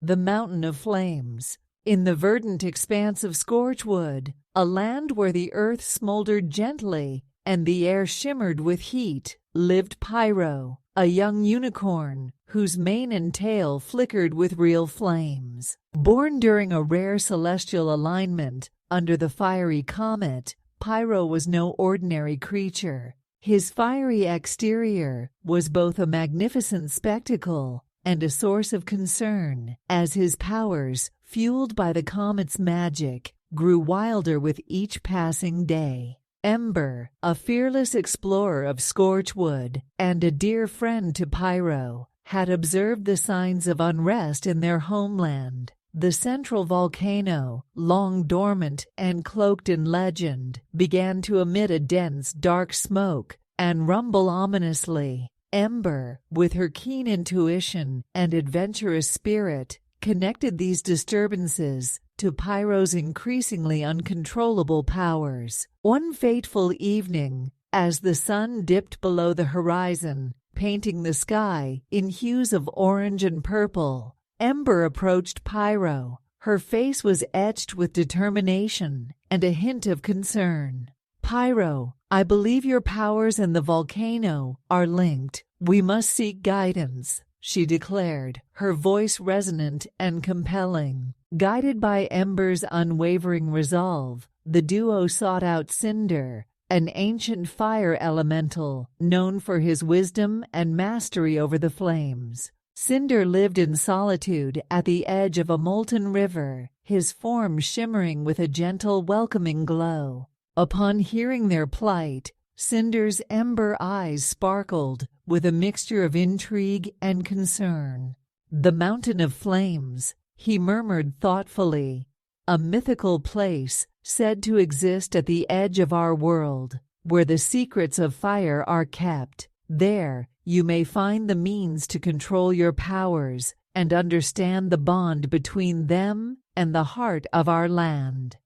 The Mountain of Flames. In the verdant expanse of Scorchwood, a land where the earth smoldered gently and the air shimmered with heat, lived Pyro, a young unicorn whose mane and tail flickered with real flames. Born during a rare celestial alignment under the fiery comet, Pyro was no ordinary creature. His fiery exterior was both a magnificent spectacle and a source of concern, as his powers, fueled by the comet's magic, grew wilder with each passing day. Ember, a fearless explorer of Scorchwood and a dear friend to Pyro, had observed the signs of unrest in their homeland. The central volcano, long dormant and cloaked in legend, began to emit a dense, dark smoke and rumble ominously. Ember, with her keen intuition and adventurous spirit, connected these disturbances to Pyro's increasingly uncontrollable powers. One fateful evening, as the sun dipped below the horizon, painting the sky in hues of orange and purple, Ember approached Pyro. Her face was etched with determination and a hint of concern. "Pyro, I believe your powers and the volcano are linked. We must seek guidance," she declared, her voice resonant and compelling. Guided by Ember's unwavering resolve, the duo sought out Cinder, an ancient fire elemental known for his wisdom and mastery over the flames. Cinder lived in solitude at the edge of a molten river, his form shimmering with a gentle, welcoming glow. Upon hearing their plight, Cinder's ember eyes sparkled with a mixture of intrigue and concern. "The Mountain of Flames," he murmured thoughtfully, "a mythical place said to exist at the edge of our world, where the secrets of fire are kept. There, you may find the means to control your powers and understand the bond between them and the heart of our land."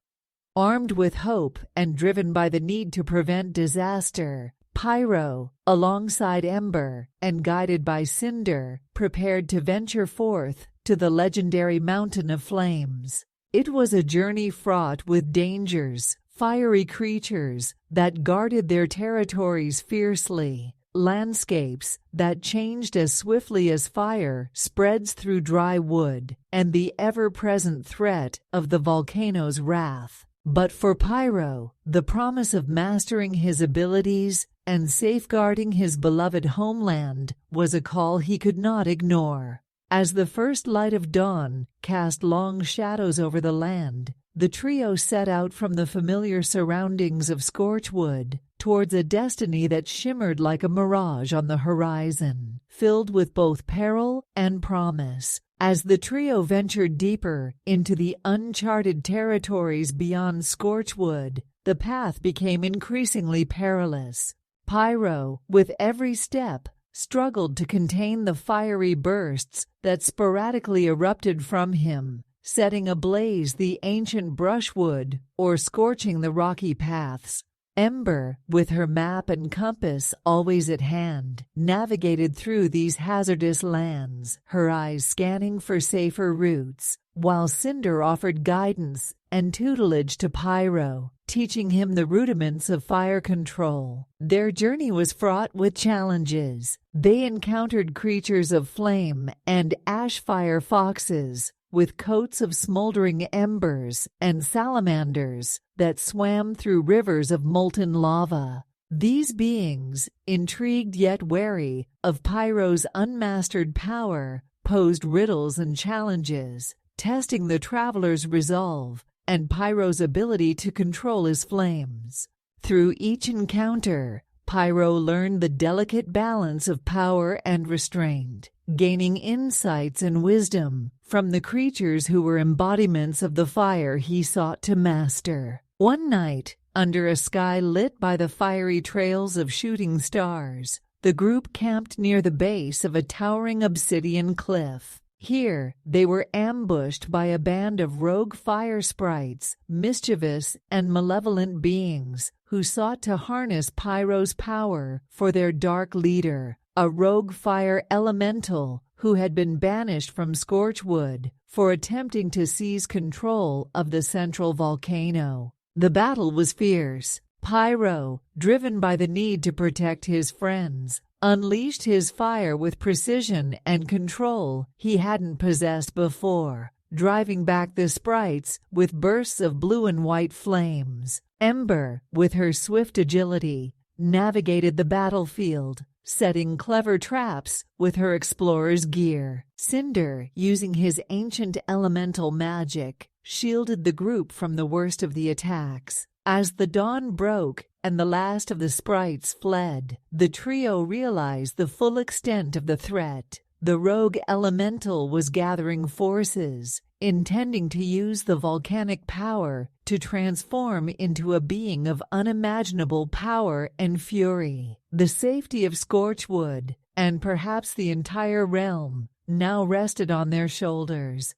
Armed with hope and driven by the need to prevent disaster, Pyro, alongside Ember and guided by Cinder, prepared to venture forth to the legendary Mountain of Flames. It was a journey fraught with dangers, fiery creatures that guarded their territories fiercely, landscapes that changed as swiftly as fire spreads through dry wood, and the ever-present threat of the volcano's wrath. But for Pyro, the promise of mastering his abilities and safeguarding his beloved homeland was a call he could not ignore. As the first light of dawn cast long shadows over the land, the trio set out from the familiar surroundings of Scorchwood towards a destiny that shimmered like a mirage on the horizon, filled with both peril and promise. As the trio ventured deeper into the uncharted territories beyond Scorchwood, the path became increasingly perilous. Pyro, with every step, struggled to contain the fiery bursts that sporadically erupted from him, setting ablaze the ancient brushwood or scorching the rocky paths. Ember, with her map and compass always at hand, navigated through these hazardous lands, her eyes scanning for safer routes, while Cinder offered guidance and tutelage to Pyro, teaching him the rudiments of fire control. Their journey was fraught with challenges. They encountered creatures of flame and ash-fire foxes, with coats of smoldering embers, and salamanders that swam through rivers of molten lava. These beings, intrigued yet wary of Pyro's unmastered power, posed riddles and challenges, testing the traveler's resolve and Pyro's ability to control his flames. Through each encounter, Pyro learned the delicate balance of power and restraint, gaining insights and wisdom from the creatures who were embodiments of the fire he sought to master. One night, under a sky lit by the fiery trails of shooting stars, the group camped near the base of a towering obsidian cliff. Here, they were ambushed by a band of rogue fire sprites, mischievous and malevolent beings who sought to harness Pyro's power for their dark leader, a rogue fire elemental who had been banished from Scorchwood for attempting to seize control of the central volcano. The battle was fierce. Pyro, driven by the need to protect his friends, unleashed his fire with precision and control he hadn't possessed before, driving back the sprites with bursts of blue and white flames. Ember, with her swift agility, navigated the battlefield, setting clever traps with her explorer's gear. Cinder, using his ancient elemental magic, shielded the group from the worst of the attacks. As the dawn broke and the last of the sprites fled, the trio realized the full extent of the threat. The rogue elemental was gathering forces, intending to use the volcanic power to transform into a being of unimaginable power and fury. The safety of Scorchwood, and perhaps the entire realm, now rested on their shoulders.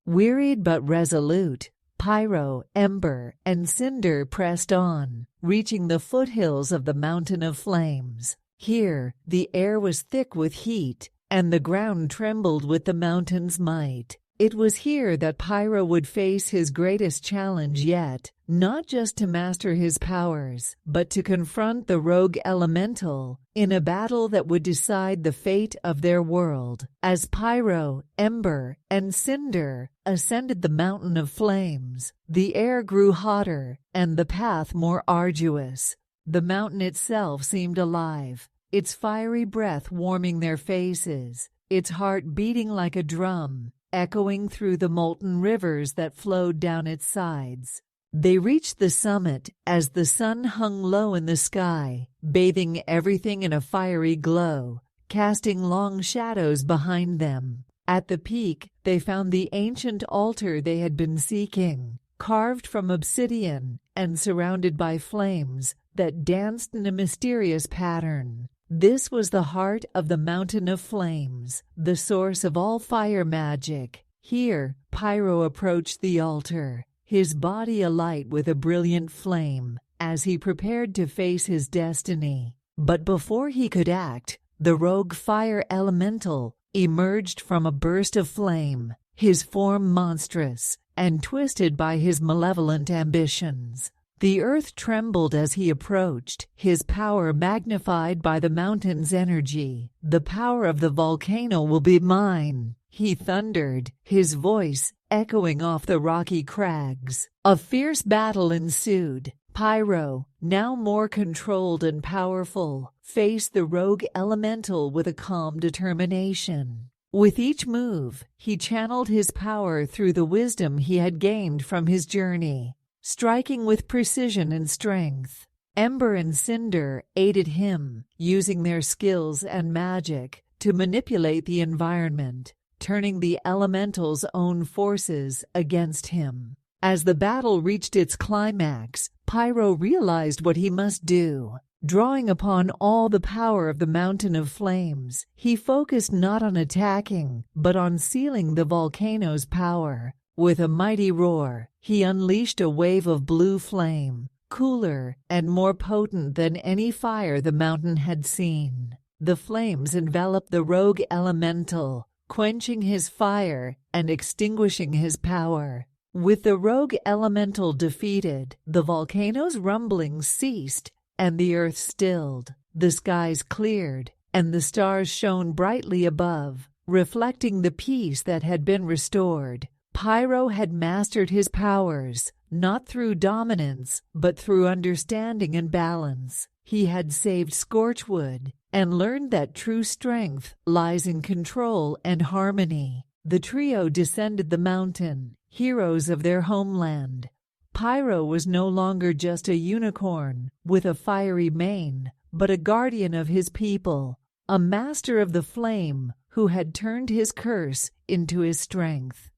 Wearied but resolute, Pyro, Ember, and Cinder pressed on, reaching the foothills of the Mountain of Flames. Here, the air was thick with heat, and the ground trembled with the mountain's might. It was here that Pyro would face his greatest challenge yet, not just to master his powers, but to confront the rogue elemental in a battle that would decide the fate of their world. As Pyro, Ember, and Cinder ascended the Mountain of Flames, the air grew hotter and the path more arduous. The mountain itself seemed alive, its fiery breath warming their faces, its heart beating like a drum, echoing through the molten rivers that flowed down its sides. They reached the summit as the sun hung low in the sky, bathing everything in a fiery glow, casting long shadows behind them. At the peak, they found the ancient altar they had been seeking, carved from obsidian and surrounded by flames that danced in a mysterious pattern. This was the heart of the Mountain of Flames, the source of all fire magic. Here, Pyro approached the altar, his body alight with a brilliant flame, as he prepared to face his destiny. But before he could act, the rogue fire elemental emerged from a burst of flame, his form monstrous and twisted by his malevolent ambitions. The earth trembled as he approached, his power magnified by the mountain's energy. "The power of the volcano will be mine," he thundered, his voice echoing off the rocky crags. A fierce battle ensued. Pyro, now more controlled and powerful, faced the rogue elemental with a calm determination. With each move, he channeled his power through the wisdom he had gained from his journey, striking with precision and strength. Ember and Cinder aided him, using their skills and magic to manipulate the environment, turning the elemental's own forces against him. As the battle reached its climax, Pyro realized what he must do. Drawing upon all the power of the Mountain of Flames, he focused not on attacking, but on sealing the volcano's power. With a mighty roar, he unleashed a wave of blue flame, cooler and more potent than any fire the mountain had seen. The flames enveloped the rogue elemental, quenching his fire and extinguishing his power. With the rogue elemental defeated, the volcano's rumblings ceased and the earth stilled. The skies cleared and the stars shone brightly above, reflecting the peace that had been restored. Pyro had mastered his powers, not through dominance, but through understanding and balance. He had saved Scorchwood and learned that true strength lies in control and harmony. The trio descended the mountain, heroes of their homeland. Pyro was no longer just a unicorn with a fiery mane, but a guardian of his people, a master of the flame who had turned his curse into his strength.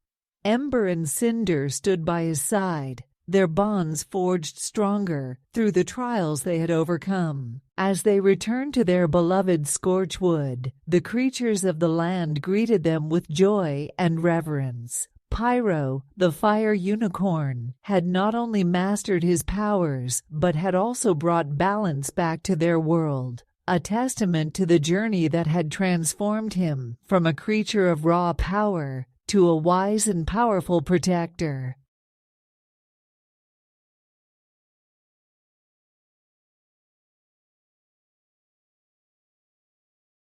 Ember and Cinder stood by his side, their bonds forged stronger through the trials they had overcome. As they returned to their beloved Scorchwood, the creatures of the land greeted them with joy and reverence. Pyro, the fire unicorn, had not only mastered his powers, but had also brought balance back to their world. a testament to the journey that had transformed him from a creature of raw power to a wise and powerful protector.